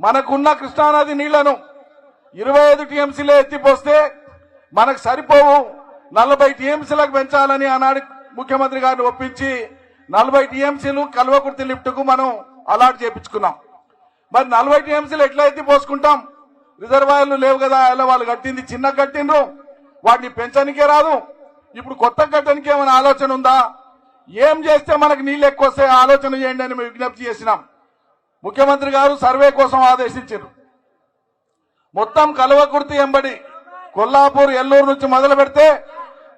మనకున్న కృష్ణానది నీళ్లను 25 టీఎంసీలే ఎత్తిపోస్తే మనకు సరిపోవు, 40 టీఎంసీలకు పెంచాలని ఆనాడు ముఖ్యమంత్రి గారిని ఒప్పించి 40 టీఎంసీలు కల్వకుర్తి లిఫ్ట్ కు మనం అలాట్ చేయించుకున్నాం. మరి 40 టీఎంసీలు ఎట్లా ఎత్తిపోసుకుంటాం? రిజర్వాయర్లు లేవు కదా, అలా వాళ్ళు కట్టింది చిన్న కట్టిండ్రు, వాటిని పెంచడానికే రాదు. ఇప్పుడు కొత్త కట్టడానికి ఏమైనా ఆలోచన ఉందా? ఏం చేస్తే మనకు నీళ్లు ఎక్కువ వస్తాయి ఆలోచన చేయండి అని మేము విజ్ఞప్తి చేసినాం. ముఖ్యమంత్రి గారు సర్వే కోసం ఆదేశించారు. మొత్తం కల్వకుర్తి ఎంబడి కొల్లాపూర్ ఎల్లూరు నుంచి మొదలు పెడితే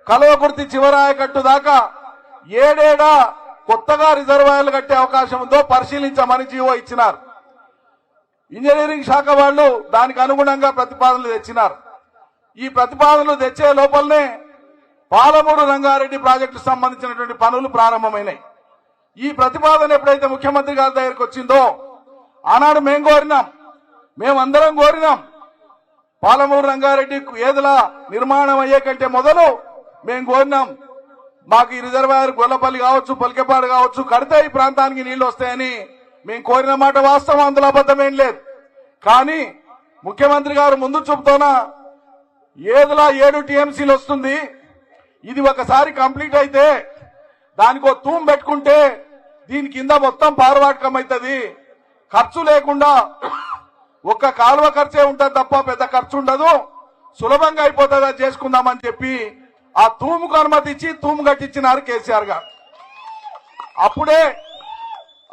కల్వకుర్తి చివరాయకట్టు దాకా ఏడేడా కొత్తగా రిజర్వాయర్లు కట్టే అవకాశం ఉందో పరిశీలించమని జీవో ఇచ్చినారు. ఇంజనీరింగ్ శాఖ వాళ్ళు దానికి అనుగుణంగా ప్రతిపాదనలు తెచ్చినారు. ఈ ప్రతిపాదనలు తెచ్చే లోపలనే పాలమూరు రంగారెడ్డి ప్రాజెక్టు సంబంధించినటువంటి పనులు ప్రారంభమైనాయి. ఈ ప్రతిపాదన ఎప్పుడైతే ముఖ్యమంత్రి గారి దగ్గరికి వచ్చిందో ఆనాడు మేమందరం కోరినాం పాలమూరు రంగారెడ్డి ఏదల నిర్మాణం అయ్యే కంటే మొదలు మేము కోరినాం, మాకు ఈ రిజర్వాయర్ గొల్లపల్లి కావచ్చు, పలికెపాడు కావచ్చు కడితే ఈ ప్రాంతానికి నీళ్లు వస్తాయని మేము కోరిన మాట వాస్తవం, అందులో అబద్ధమేం లేదు. కానీ ముఖ్యమంత్రి గారు ముందు చూపుతోన ఏదల 7 టీఎంసీలు వస్తుంది, ఇది ఒకసారి కంప్లీట్ అయితే దానికి ఒక తూము పెట్టుకుంటే దీని కింద మొత్తం పారవాటకం అవుతుంది, ఖర్చు లేకుండా ఒక్క కాలువ ఖర్చే ఉంటుంది తప్ప పెద్ద ఖర్చు ఉండదు, సులభంగా అయిపోతుంది అది చేసుకుందామని చెప్పి ఆ తూముకు అనుమతి ఇచ్చి తూము కట్టించినారు కేసీఆర్ గారు.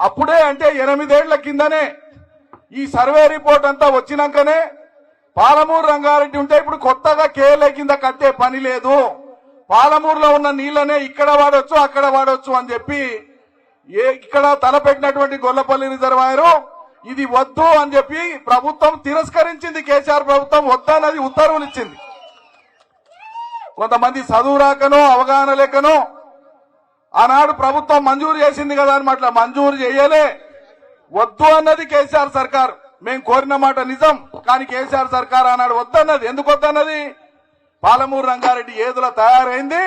అప్పుడే అంటే 8 ఏళ్ల కిందనే ఈ సర్వే రిపోర్ట్ అంతా వచ్చినాకనే పాలమూరు రంగారెడ్డి ఉంటే ఇప్పుడు కొత్తగా కేఎల్ఏ కింద కట్టే పని లేదు, పాలమూరులో ఉన్న నీళ్లనే ఇక్కడ వాడొచ్చు అక్కడ వాడొచ్చు అని చెప్పి ఇక్కడ తలపెట్టినటువంటి గొల్లపల్లి రిజర్వాయరు ఇది వద్దు అని చెప్పి ప్రభుత్వం తిరస్కరించింది. కేసీఆర్ ప్రభుత్వం వద్దన్నది ఉత్తర్వులు ఇచ్చింది. కొంతమంది చదువు రాకనో అవగాహన లేకనో ఆనాడు ప్రభుత్వం మంజూరు చేసింది కదా అని అట్లా మంజూరు చేయలే, వద్దు అన్నది కేసీఆర్ సర్కార్. మేము కోరిన మాట నిజం, కానీ కేసీఆర్ సర్కార్ ఆనాడు వద్దన్నది. ఎందుకు వద్దన్నది? పాలమూరు రంగారెడ్డి ఏదుల తయారైంది,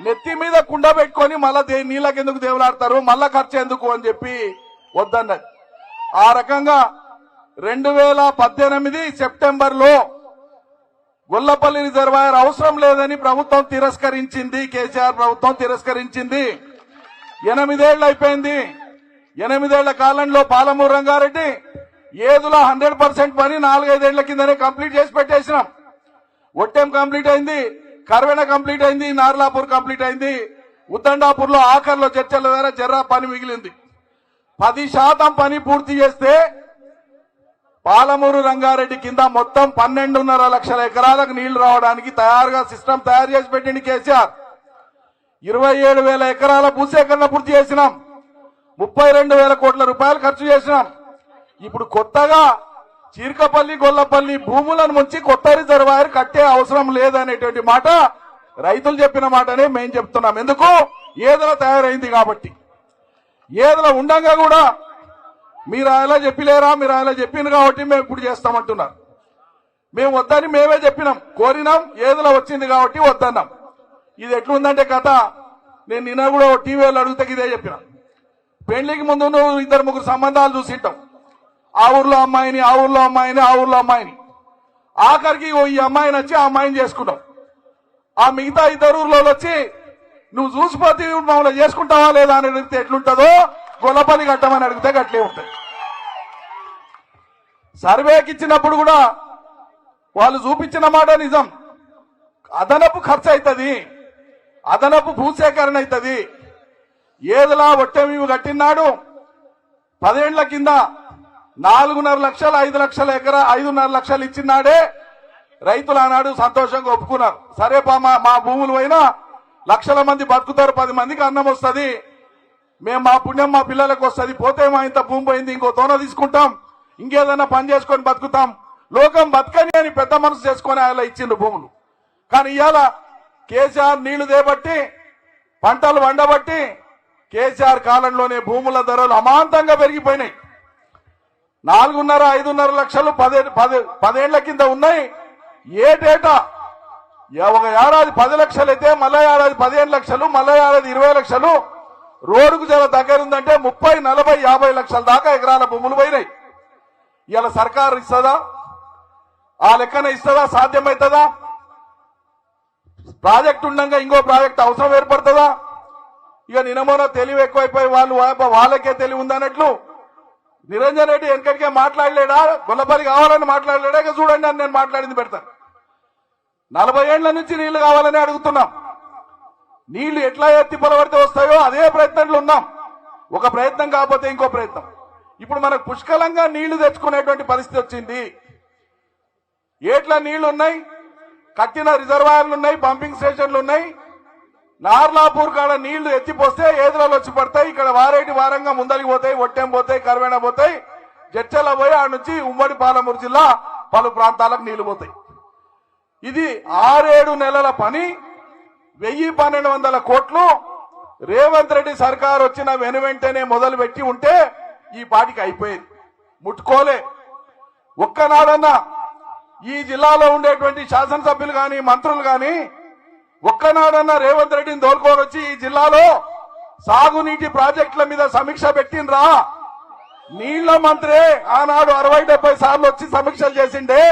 నెత్తి మీద కుండ పెట్టుకొని మళ్ళా నీళ్ళకెందుకు దేవులాడతారు, మళ్ళా ఖర్చు ఎందుకు అని చెప్పి వద్దన్నది. ఆ రకంగా 2018 సెప్టెంబర్లో గొల్లపల్లి రిజర్వాయర్ అవసరం లేదని ప్రభుత్వం తిరస్కరించింది, కేసీఆర్ ప్రభుత్వం తిరస్కరించింది. 8 ఏళ్లు అయిపోయింది. 8 ఏళ్ల కాలంలో పాలమూరు రంగారెడ్డి ఏదులా 100% పని 4-5 ఏళ్ల కిందనే కంప్లీట్ చేసి పెట్టేసినాం. ఒట్టెం కంప్లీట్ అయింది, కర్వెన కంప్లీట్ అయింది, నార్లాపూర్ కంప్లీట్ అయింది, ఉద్దండాపూర్ లో ఆఖర్లో చర్చల ద్వారా జర్రా పని మిగిలింది. 10% పని పూర్తి చేస్తే పాలమూరు రంగారెడ్డి కింద మొత్తం 12.5 లక్షల ఎకరాలకు నీళ్లు రావడానికి తయారుగా సిస్టమ్ తయారు చేసి పెట్టింది కేసీఆర్. 27,000 ఎకరాల భూసేకరణ పూర్తి చేసినాం, 32,000 కోట్ల రూపాయలు ఖర్చు చేసినాం. ఇప్పుడు కొత్తగా చీర్కపల్లి గొల్లపల్లి భూములను ముంచి కొత్త రిజర్వాయర్ కట్టే అవసరం లేదనేటువంటి మాట రైతులు చెప్పిన మాటనే మేము చెప్తున్నాం. ఎందుకు? ఏదైనా తయారైంది కాబట్టి. ఏదైనా ఉండగా కూడా మీరు అలా చెప్పలేరా, మీరు అలా చెప్పింది కాబట్టి మేము ఇప్పుడు చేస్తామంటున్నారు. మేము వద్దని మేమే చెప్పినాం, కోరినాం, ఏదైనా వచ్చింది కాబట్టి వద్దన్నాం. ఇది ఎట్లుందంటే కథ, నేను నిన్న కూడా టీవీలో అడిగితే ఇదే చెప్పిన. పెళ్లికి ముందు నువ్వు 2-3 సంబంధాలు చూసింటాం, ఆ ఊర్లో అమ్మాయిని, ఆ ఊర్లో అమ్మాయిని, ఆ ఊర్లో అమ్మాయిని, ఆఖరికి ఈ అమ్మాయిని వచ్చి ఆ అమ్మాయిని చేసుకుంటాం. ఆ మిగతా 2 ఊర్లో వచ్చి నువ్వు చూసిపోతే మమ్మల్ని చేసుకుంటావా లేదా అని అడిగితే ఎట్లుంటుందో గొల్లపల్లి కట్టమని అడిగితే గట్లే ఉంటుంది. సర్వేకి ఇచ్చినప్పుడు కూడా వాళ్ళు చూపించిన మాట నిజం, అదనపు ఖర్చు అవుతుంది, అదనపు భూసేకరణ అవుతుంది. ఏదిలా ఒట్టెమి కట్టినాడు 10 ఏళ్ల కింద 4.5 లక్షలు 5 లక్షల ఎకరా 5.5 లక్షలు ఇచ్చినాడే రైతులు ఆనాడు సంతోషంగా ఒప్పుకున్నారు. సరే మా భూములు పోయినా లక్షల మంది బతుకుతారు, 10 మందికి అన్నం వస్తుంది, మేము మా పుణ్యం మా పిల్లలకు వస్తుంది, పోతే మా ఇంత భూమి పోయింది ఇంకో తోన తీసుకుంటాం, ఇంకేదన్నా పని చేసుకొని బతుకుతాం, లోకం బతకని అని పెద్ద మనసు చేసుకొని ఆయన ఇచ్చిండు భూములు. కానీ ఇవాళ కేసీఆర్ నీళ్లు దేబట్టి పంటలు వండబట్టి కేసీఆర్ కాలంలోనే భూముల ధరలు అమాంతంగా పెరిగిపోయినాయి. 4.5-5.5 లక్షలు 10 ఏళ్ల కింద ఉన్నాయి. ఏటేటా ఒక ఏడాది 10 లక్షలు అయితే మళ్ళా ఏడాది 15 లక్షలు, మళ్ళా ఏడాది 20 లక్షలు, రోడ్డుకు జర దగ్గర ఉందంటే 30, 40, 50 లక్షల దాకా ఎకరాల భూములు పోయినాయి. ఇవాళ సర్కారు ఇస్తుందా? ఆ లెక్కన ఇస్తుందా? సాధ్యమవుతుందా? ప్రాజెక్ట్ ఉండగా ఇంకో ప్రాజెక్ట్ అవసరం ఏర్పడుతుందా? ఇక నినమోన తెలివి ఎక్కువైపోయి వాళ్ళకే తెలివి ఉందన్నట్లు నిరంజన్ రెడ్డి వెనకడికే మాట్లాడలేడా? గొల్లపల్లి కావాలని మాట్లాడలేడా? ఇక చూడండి అని నేను మాట్లాడింది పెడతాను. 40 ఏళ్ల నుంచి నీళ్లు కావాలని అడుగుతున్నాం. నీళ్లు ఎట్లా ఎత్తి పొలబడితే వస్తాయో అదే ప్రయత్నంలో ఉన్నాం. ఒక ప్రయత్నం కాకపోతే ఇంకో ప్రయత్నం. ఇప్పుడు మనకు పుష్కలంగా నీళ్లు తెచ్చుకునేటువంటి పరిస్థితి వచ్చింది. ఏట్ల నీళ్లు ఉన్నాయి, కట్టిన రిజర్వాయర్లు ఉన్నాయి, పంపింగ్ స్టేషన్లు ఉన్నాయి. నార్లాపూర్ కాడ నీళ్లు ఎత్తిపోస్తే ఏదులలో వచ్చి పడతాయి. ఇక్కడ వారేటి వారంగా ముందలికి పోతాయి, ఒట్టెం పోతాయి, కరువేణ పోతాయి, జడ్చల పోయి ఆ నుంచి ఉమ్మడి పాలమూరు జిల్లా పలు ప్రాంతాలకు నీళ్లు పోతాయి. ఇది 6-7 నెలల పని. 1000-1200 కోట్లు రేవంత్ రెడ్డి సర్కార్ వచ్చిన వెనువెంటనే మొదలు పెట్టి ఉంటే ఈ పాటికి అయిపోయేది. ముట్టుకోలే. ఒక్కనాడన్నా ఈ జిల్లాలో ఉండేటువంటి శాసనసభ్యులు గాని మంత్రులు గాని ఒక్కనాడన్నా రేవంత్ రెడ్డిని తోలుకొని వచ్చి ఈ జిల్లాలో సాగునీటి ప్రాజెక్టుల మీద సమీక్ష పెట్టిండ్రా? నీళ్ల మంత్రే ఆనాడు 60-70 సార్లు వచ్చి సమీక్షలు చేసిండే.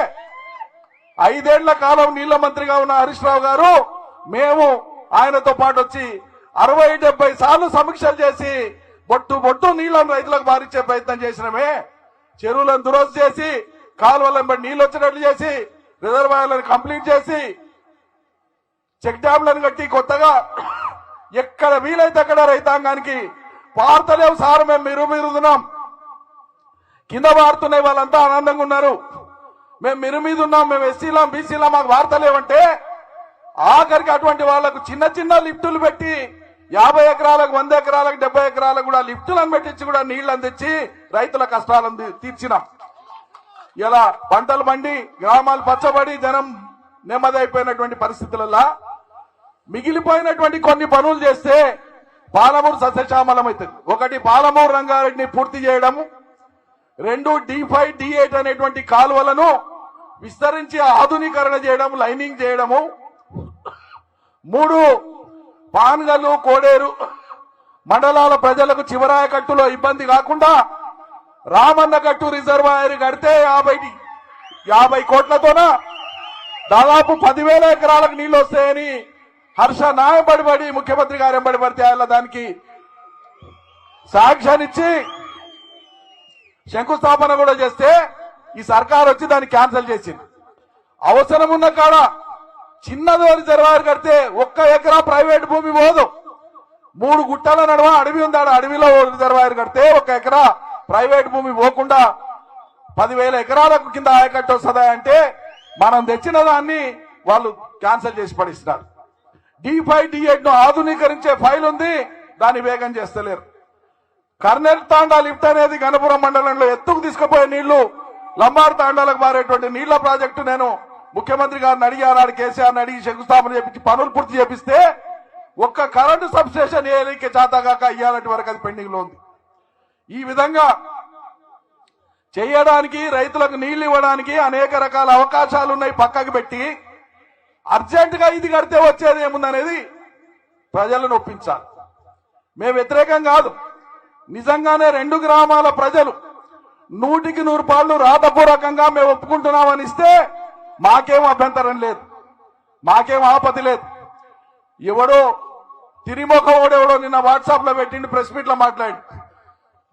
5 ఏళ్ల కాలం నీళ్ల మంత్రిగా ఉన్న హరీష్ రావు గారు మేము ఆయనతో పాటు వచ్చి 60-70 సార్లు సమీక్షలు చేసి బొట్టు నీళ్లను రైతులకు మారించే ప్రయత్నం చేసినమే. చెరువులను దురస్తి చేసి కాలువలను బట్టి నీళ్లు వచ్చినట్లు చేసి రిజర్వాయర్లను కంప్లీట్ చేసి చెక్ డ్యాంలను కట్టి కొత్తగా ఎక్కడ వీలైతే అక్కడ రైతాంగానికి పారుతలేవు సార్. మేము మిరుమిరుదున్నాం, కింద పారుతున్నాయి, వాళ్ళంతా ఆనందంగా ఉన్నారు. మేము మిరుమీద ఉన్నాం, మేము ఎస్సీలాం బీసీలాం, మాకు వార్తలేవంటే ఆఖరికి అటువంటి వాళ్లకు చిన్న చిన్న లిఫ్టులు పెట్టి 50 ఎకరాలకు 100 ఎకరాలకు 70 ఎకరాలకు కూడా లిఫ్టులను పెట్టించి కూడా నీళ్లు అందించి రైతుల కష్టాలను తీర్చినాం. ఇలా పంటలు పండి గ్రామాలు పచ్చబడి జనం నెమ్మదైపోయినటువంటి పరిస్థితులలో మిగిలిపోయినటువంటి కొన్ని పనులు చేస్తే పాలమూరు సస్యశ్యామలం అవుతుంది. ఒకటి పాలమూరు రంగారెడ్డిని పూర్తి చేయడము, 2 D5 D8 అనేటువంటి కాలువలను విస్తరించి ఆధునీకరణ చేయడం, లైనింగ్ చేయడము, 3 పాన్గల్లు కోడేరు మండలాల ప్రజలకు చివరాయ కట్టులో ఇబ్బంది కాకుండా రామన్న కట్టు రిజర్వాయర్ కడితే 50 కోట్లతోన దాదాపు 10,000 ఎకరాలకు నీళ్లు వస్తాయని హర్ష నాయబడి ముఖ్యమంత్రి గారు ఎంబడి పడితే దానికి సాక్ష్యాన్ని ఇచ్చి శంకుస్థాపన కూడా చేస్తే ఈ సర్కార్ వచ్చి దాన్ని క్యాన్సిల్ చేసింది. అవసరం ఉన్న కాడ చిన్నదో రిజర్వాయర్ కడితే 1 ఎకరా ప్రైవేట్ భూమి పోదు. 3 గుట్టల నడుమ అడవి ఉందాడు, అడవిలో రిజర్వాయర్ కడితే 1 ఎకరా ప్రైవేట్ భూమి పోకుండా 10,000 ఎకరాలకు కింద ఆయకట్టు వస్తుందా అంటే మనం తెచ్చిన దాన్ని వాళ్ళు క్యాన్సిల్ చేసి పడిస్తున్నారు. D5 D8 ను ఆధునీకరించే ఫైల్ ఉంది, దాన్ని వేగం చేస్తలేరు. కర్నల్ తాండా లిఫ్ట్ అనేది గణపురం మండలంలో ఎత్తుకు తీసుకుపోయే నీళ్లు లంబార్ తాండాలకు మారేటువంటి నీళ్ల ప్రాజెక్టు నేను ముఖ్యమంత్రి గారిని అడిగి ఆనాడు కేసీఆర్ని అడిగి శంకుస్థాపన చేపించి పనులు పూర్తి చేపిస్తే ఒక్క కరెంటు సబ్ స్టేషన్ ఏలికి చేతగాక ఇయ్యాలంటి వరకు అది పెండింగ్ లో ఉంది. ఈ విధంగా చేయడానికి రైతులకు నీళ్లు ఇవ్వడానికి అనేక రకాల అవకాశాలు ఉన్నాయి. పక్కకు పెట్టి అర్జెంట్ గా ఇది కడితే వచ్చేది ఏముందనేది ప్రజలను ఒప్పించాలి. మేము వ్యతిరేకం కాదు. నిజంగానే 2 గ్రామాల ప్రజలు 100కి 100 పాళ్ళు రాతపూర్వకంగా మేము ఒప్పుకుంటున్నామని ఇస్తే మాకేం అభ్యంతరం లేదు, మాకేం ఆపత్తి లేదు. ఎవడో తిరిమొఖోడెవడో నిన్న వాట్సాప్ లో పెట్టిండి, ప్రెస్ మీట్ లో మాట్లాడి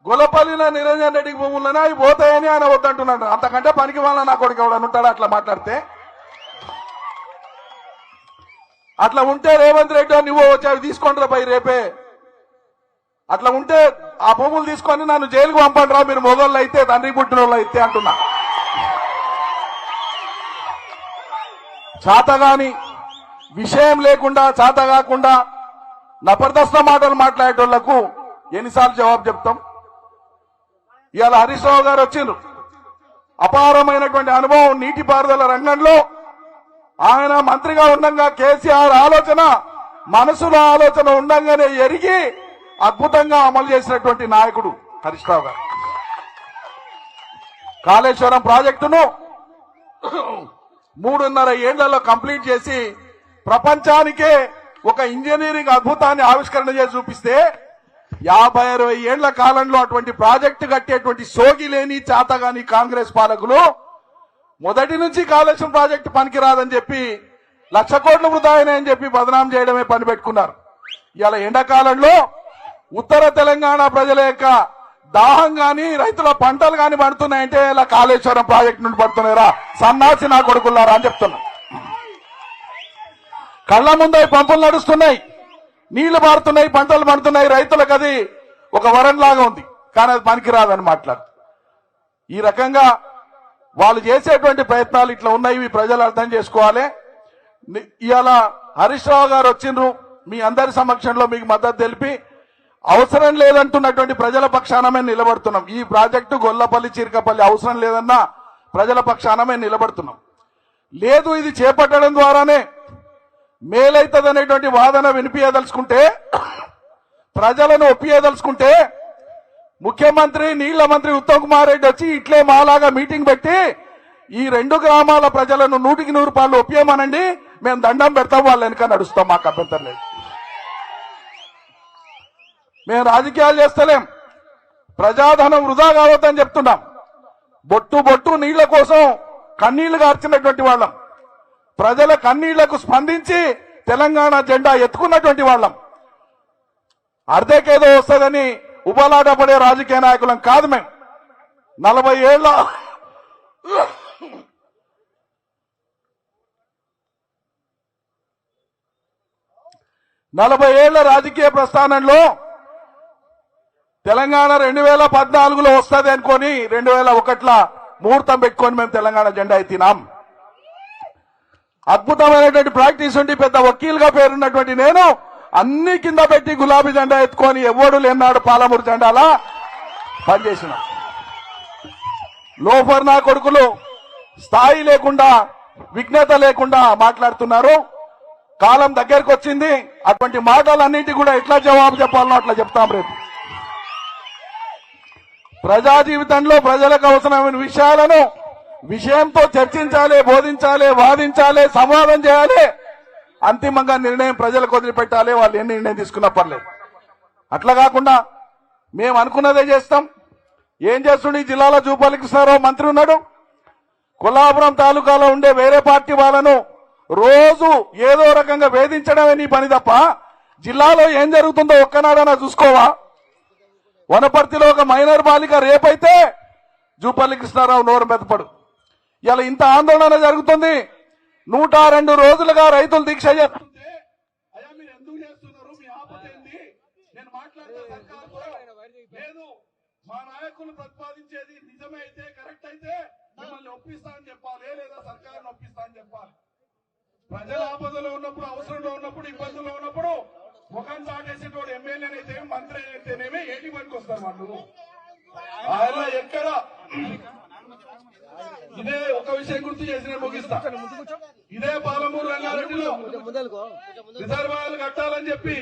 గొల్లపల్లిలో నిరంజన్ రెడ్డికి భూములనే అవి పోతాయని ఆయన వద్దంటున్నాడు. అంతకంటే పనికి వాళ్ళ నా కొడుకు ఎవడని ఉంటాడు అట్లా మాట్లాడితే? అట్లా ఉంటే రేవంత్ రెడ్డి నువ్వు వచ్చి అవి తీసుకుంటారా పై రేపే? అట్లా ఉంటే ఆ భూములు తీసుకొని నన్ను జైలుకు పంపండి రా, మీరు మొగోళ్ళు అయితే తండ్రి పుట్టిన వాళ్ళు అయితే అంటున్నా. చాతగాని విషయం లేకుండా చాత కాకుండా నపర్దస్త మాటలు మాట్లాడేటోళ్లకు ఎన్నిసార్లు జవాబు చెప్తాం? ఇవాళ హరీష్ రావు గారు వచ్చిండ్రు, అపారమైనటువంటి అనుభవం నీటిపారుదల రంగంలో. ఆయన మంత్రిగా ఉండగా కేసీఆర్ ఆలోచన మనసులో ఆలోచన ఉండంగానే ఎరిగి అద్భుతంగా అమలు చేసినటువంటి నాయకుడు హరీష్ రావు గారు. కాళేశ్వరం ప్రాజెక్టును 3.5 ఏళ్లలో కంప్లీట్ చేసి ప్రపంచానికే ఒక ఇంజనీరింగ్ అద్భుతాన్ని ఆవిష్కరణ చేసి చూపిస్తే 50-60 ఏళ్ల కాలంలో అటువంటి ప్రాజెక్టు కట్టేటువంటి సోగి లేని చాతగాని కాంగ్రెస్ పాలకులు మొదటి నుంచి కాళేశ్వరం ప్రాజెక్టు పనికిరాదని చెప్పి 1,00,000 కోట్లు వృధా అయినాయని చెప్పి బదనాం చేయడమే పని పెట్టుకున్నారు. ఇలా ఎండాకాలంలో ఉత్తర తెలంగాణ ప్రజల యొక్క దాహం గాని రైతుల పంటలు గాని పడుతున్నాయంటే ఇలా కాళేశ్వరం ప్రాజెక్టు నుండి పడుతున్నారా సన్నాసి నా కొడుకున్నారా అని చెప్తున్నా. కళ్ల ముందై పంపులు నడుస్తున్నాయి, నీళ్లు పారుతున్నాయి, పంటలు పండుతున్నాయి, రైతులకు అది ఒక వరం లాగా ఉంది, కానీ అది పనికిరాదని మాట్లాడు. ఈ రకంగా వాళ్ళు చేసేటువంటి ప్రయత్నాలు ఇట్లా ఉన్నాయి, ఇవి ప్రజలు అర్థం చేసుకోవాలి. ఇవాళ హరీష్ రావు గారు వచ్చిండ్రు, మీ అందరి సమక్షంలో మీకు మద్దతు తెలిపి అవసరం లేదంటున్నటువంటి ప్రజల పక్షాన మేము నిలబడుతున్నాం. ఈ ప్రాజెక్టు గొల్లపల్లి చిరకపల్లి అవసరం లేదన్నా ప్రజల పక్షాన మేము నిలబడుతున్నాం. లేదు ఇది చేపట్టడం ద్వారానే మేలైతుంది అనేటువంటి వాదన వినిపించదలుచుకుంటే, ప్రజలను ఒప్పియదలుచుకుంటే ముఖ్యమంత్రి నీళ్ల మంత్రి ఉత్తమ్ కుమార్ రెడ్డి వచ్చి ఇట్లే మాలాగా మీటింగ్ పెట్టి ఈ 2 గ్రామాల ప్రజలను 100% ఒప్పియమనండి, మేము దండం పెడతాం, వాళ్ళ వెనుక నడుస్తాం, మాకు అభ్యంతరం లేదు. మేము రాజకీయాలు చేస్తలేం, ప్రజాధనం వృధా కావద్దని చెప్తున్నాం. బొట్టు బొట్టు నీళ్ల కోసం కన్నీళ్లు కార్చినటువంటి వాళ్ళం, ప్రజల కన్నీళ్లకు స్పందించి తెలంగాణ జెండా ఎత్తుకున్నటువంటి వాళ్ళం. అర్ధకేదో వస్తుందని ఉబలాట పడే రాజకీయ నాయకులం కాదు మేము. 40 ఏళ్ల రాజకీయ ప్రస్థానంలో తెలంగాణ 2014లో వస్తుంది అనుకొని 2001లో ముహూర్తం పెట్టుకొని మేము తెలంగాణ జెండా ఎత్తినాం. అద్భుతమైనటువంటి ప్రాక్టీస్ ఉండి పెద్ద వకీల్గా పేరున్నటువంటి నేను అన్ని కింద పెట్టి గులాబీ జెండా ఎత్తుకొని ఎవడు లేనాడు పాలమూరు జెండాలా పనిచేసిన. లోఫర్ నా కొడుకులు స్థాయి లేకుండా విఘ్నత లేకుండా మాట్లాడుతున్నారు. కాలం దగ్గరకు వచ్చింది, అటువంటి మాటలన్నింటి కూడా ఎట్లా జవాబు చెప్పాలనో అట్లా చెప్తాం. రేపు ప్రజా జీవితంలో ప్రజలకు అవసరమైన విషయాలను విషయంతో చర్చించాలి, బోధించాలి, వాదించాలి, సంవాదం చేయాలి. అంతిమంగా నిర్ణయం ప్రజలకు వదిలిపెట్టాలి, వాళ్ళు ఎన్ని నిర్ణయం తీసుకున్నా పర్లేదు. అట్లా కాకుండా మేము అనుకున్నదే చేస్తాం. ఏం చేస్తుండే ఈ జిల్లాలో జూపల్లి కృష్ణారావు మంత్రి ఉన్నాడు, కొల్లాపురం తాలూకాలో ఉండే వేరే పార్టీ వాళ్ళను రోజు ఏదో రకంగా వేధించడమే నీ పని తప్ప జిల్లాలో ఏం జరుగుతుందో ఒక్కనాడైనా చూసుకోవా? వనపర్తిలో ఒక మైనర్ బాలిక రేపైతే జూపల్లి కృష్ణారావు నోరు మెదపడు. ఇలా ఇంత ఆందోళన జరుగుతుంది. 102 రోజులుగా రైతులు దీక్ష చేస్తుంటే అయ్యా మీరు ఎందుకు చేస్తున్నారు, మీ ఆపద ఏంది, నేను మాట్లాడితే సర్కారుతో లేదు, మా నాయకులు ప్రతిపాదించేది నిజమే అయితే కరెక్ట్ అయితే మిమ్మల్ని ఒప్పిస్తా అని చెప్పాలి, లేదా సర్కారుని ఒప్పిస్తా అని చెప్పాలి. ప్రజల ఆపదలో ఉన్నప్పుడు, అవసరంలో ఉన్నప్పుడు, ఇబ్బందుల్లో ఉన్నప్పుడు ముఖం చాటేసేటోడు ఎమ్మెల్యేనైతే మంత్రి అయితేనేమి ఏటి పనికి వస్తారు వాళ్ళు. ఆయన ఎక్కడ ఇదే ఒక విషయం గుర్తు చేసి ముగిస్తా. ఇదే పాలమూరు రంగారెడ్డిలో రిజర్వాయర్లు కట్టాలని చెప్పి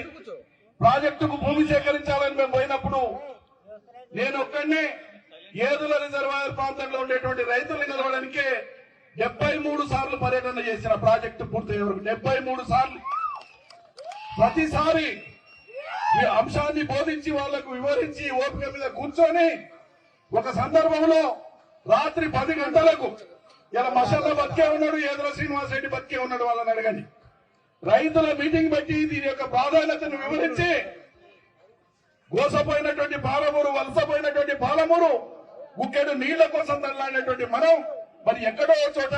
ప్రాజెక్టుకు భూమి సేకరించాలని మేము పోయినప్పుడు నేను ఒక్కడినే ఏదుల రిజర్వాయర్ ప్రాంతంలో ఉండేటువంటి రైతుల్ని కలవడానికి 73 సార్లు పర్యటన చేసిన ప్రాజెక్టు పూర్తయ్యే వరకు 73 సార్లు. ప్రతిసారి ఈ అంశాన్ని బోధించి వాళ్లకు వివరించి ఓపిక మీద కూర్చొని ఒక సందర్భంలో రాత్రి 10 గంటలకు ఇలా మషాల్లో బతికే ఉన్నాడు, ఏదుల శ్రీనివాస్ రెడ్డి బతికే ఉన్నాడు, వాళ్ళని అడగండి. రైతుల మీటింగ్ పెట్టి దీని యొక్క ప్రాధాన్యతను వివరించి గోసపోయినటువంటి పాలమూరు, వలసపోయినటువంటి పాలమూరు గుక్కెడు నీళ్ల కోసం తల్లాడినటువంటి మనం మరి ఎక్కడో చోట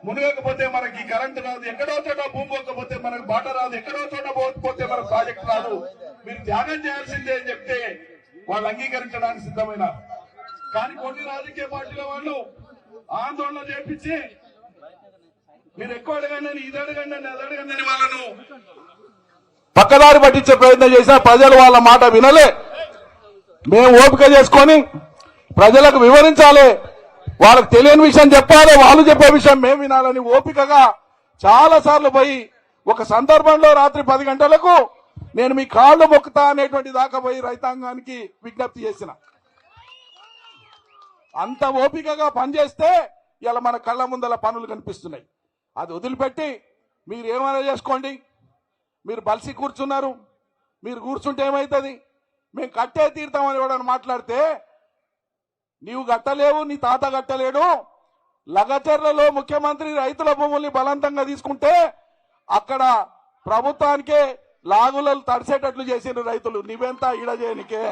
మునగకపోతే మనకి కరెంటు రాదు, ఎక్కడో చోట భూమి పోకపోతే మనకు బాట రాదు, ఎక్కడో చోట పోతే మనకు ప్రాజెక్ట్ రాదు, మీరు త్యాగం చేయాల్సిందే అని చెప్తే వాళ్ళు అంగీకరించడానికి సిద్ధమైన. కానీ కొన్ని రాజకీయ పార్టీల వాళ్ళు ఆందోళన చేపించి మీరు ఎక్కువ అడగండి, ఇది అడగండి, అది అడగండి వాళ్ళను పక్కదారి పట్టించే ప్రయత్నం చేసినా ప్రజలు వాళ్ళ మాట వినలే. మేము ఓపిక చేసుకొని ప్రజలకు వివరించాలి, వాళ్ళకి తెలియని విషయం చెప్పాలి, వాళ్ళు చెప్పే విషయం మేము వినాలని ఓపికగా చాలా సార్లు పోయి ఒక సందర్భంలో రాత్రి 10 గంటలకు నేను మీ కాళ్ళు మొక్కుతా అనేటువంటి దాకా పోయి రైతాంగానికి విజ్ఞప్తి చేసిన. అంత ఓపికగా పనిచేస్తే ఇలా మన కళ్ళ ముందల పనులు కనిపిస్తున్నాయి. అది వదిలిపెట్టి మీరు ఏమైనా చేసుకోండి, మీరు బలిసి కూర్చున్నారు, మీరు కూర్చుంటే ఏమవుతుంది, మేము కట్టే తీరుతామని కూడా మాట్లాడితే నీవు కట్టలేవు, నీ తాత కట్టలేడు. లగచర్లలో ముఖ్యమంత్రి రైతుల భూముల్ని బలవంతంగా తీసుకుంటే అక్కడ ప్రభుత్వానికే లాగులను తడిసేటట్లు చేసిన రైతులు. నీవెంత ఈడ చేయనికే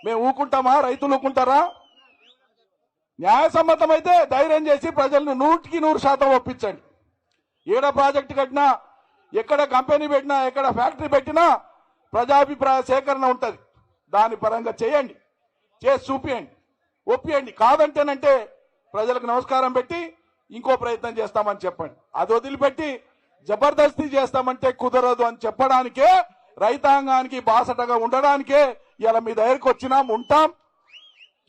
మేము ఊకుంటామా? రైతులు ఊకుంటారా? న్యాయసమ్మతమైతే ధైర్యం చేసి ప్రజలను 100% ఒప్పించండి. ఏడ ప్రాజెక్టు కట్టినా, ఎక్కడ కంపెనీ పెట్టినా, ఎక్కడ ఫ్యాక్టరీ పెట్టినా ప్రజాభిప్రాయ సేకరణ ఉంటుంది. దాని పరంగా చేయండి, చేసి చూపియండి, ఒప్పియండి. కాదంటేనంటే ప్రజలకు నమస్కారం పెట్టి ఇంకో ప్రయత్నం చేస్తామని చెప్పండి. అది వదిలిపెట్టి జబర్దస్తి చేస్తామంటే కుదరదు అని చెప్పడానికే, రైతాంగానికి బాసటగా ఉండడానికే ఇలా మీ దగ్గరికి వచ్చినాం, ఉంటాం.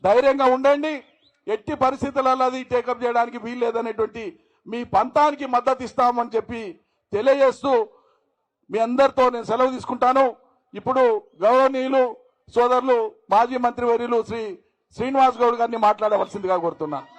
ధైర్యంగా ఉండండి. ఎట్టి పరిస్థితులలో అది టేకప్ చేయడానికి వీల్లేదనేటువంటి మీ పంతానికి మద్దతు ఇస్తామని చెప్పి తెలియజేస్తూ మీ అందరితో నేను సెలవు తీసుకుంటాను. ఇప్పుడు గౌరవనీయులు సోదరులు మాజీ మంత్రివర్యులు శ్రీ శ్రీనివాస్ గౌడ్ గారిని మాట్లాడవలసిందిగా కోరుతున్నాను.